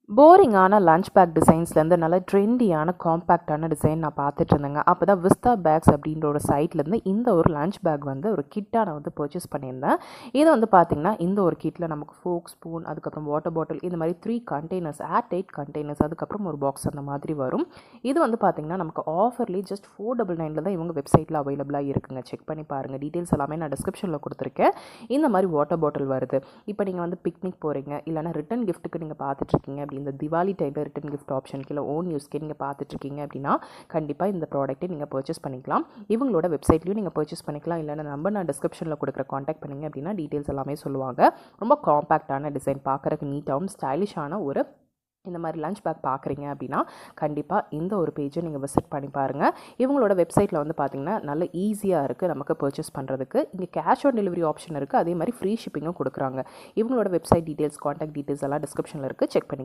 போரிங்கான lunch back டிசைன்ஸ்லேருந்து நல்ல ட்ரெண்டியான காம்பேக்டான design நான் பார்த்துட்டு இருந்தேங்க. அப்போ தான் விஸ்தா பேக்ஸ் அப்படின்ற ஒரு சைட்லேருந்து இந்த ஒரு லஞ்ச் பேக் வந்து ஒரு கிட்டாக நான் வந்து பர்ச்சேஸ் பண்ணியிருந்தேன். இது வந்து பார்த்திங்கன்னா இந்த ஒரு கிட்டில் நமக்கு ஃபோக், ஸ்பூன், அதுக்கப்புறம் வாட்டர் பாட்டில், இந்த மாதிரி 3 கண்டெய்னர்ஸ், ஏர் டைட் கண்டெய்னர்ஸ், அதுக்கப்புறம் ஒரு பாக்ஸ் அந்த மாதிரி வரும். இது வந்து பார்த்திங்கன்னா நமக்கு ஆஃபர்லேயே ஜஸ்ட் 499 தான் இவங்க வெப்சைட்டில் அவைலபிளாக இருக்குங்க. செக் பண்ணி பாருங்கள். டீட்டெயில்ஸ் எல்லாமே நான் டிஸ்கிரிப்ஷனில் கொடுத்துருக்கேன். இந்த மாதிரி வாட்டர் பாட்டில் வருது. இப்போ நீங்கள் வந்து பிக்னிக் போகிறீங்க, இல்லைனா ரிட்டன் கிஃப்ட்டுக்கு நீங்கள் பார்த்துட்ருக்கீங்க. இந்த திவாலி டைமில் ரிட்டன் கிஃப்ட் ஆப்ஷனுக்கு இல்லை ஓன் யூஸ்க்கே நீங்கள் பார்த்துட்ருக்கீங்க அப்படின்னா கண்டிப்பாக இந்த ப்ராடக்ட்டை நீங்கள் பர்ச்சேஸ் பண்ணிக்கலாம். இவங்களோட வெப்சைட்லையும் நீங்கள் பர்ச்சேஸ் பண்ணிக்கலாம். இல்லைனா நம்பர் நான் டிஸ்கிரிப்ஷனில் கொடுக்குற காண்டாக்ட் பண்ணிங்க அப்படின்னா டீட்டெயில்ஸ் எல்லாமே சொல்லுவாங்க. ரொம்ப காம்பேக்டான டிசைன், பார்க்குறதுக்கு நீட்டாகவும் ஸ்டைலிஷான ஒரு இந்த மாதிரி லஞ்ச் பேக் பார்க்குறீங்க அப்படின்னா கண்டிப்பாக இந்த ஒரு பேஜை நீங்கள் விசிட் பண்ணி பாருங்கள். இவங்களோட வெப்சைட்டில் வந்து பார்த்திங்கன்னா நல்ல ஈஸியாக இருக்குது நமக்கு பர்ச்சேஸ் பண்ணுறதுக்கு. இங்கே கேஷ் ஆன் டெலிவரி ஆப்ஷன் இருக்குது. அதே மாதிரி ஃப்ரீ ஷிப்பிங்கும் கொடுக்குறாங்க. இவங்களோட வெப்சைட் டீட்டெயில்ஸ், காண்டாக்ட் டீட்டெயில்ஸ் எல்லாம் டிஸ்கிரிப்ஷனில் இருக்குது. செக் பண்ணிக்கோங்க.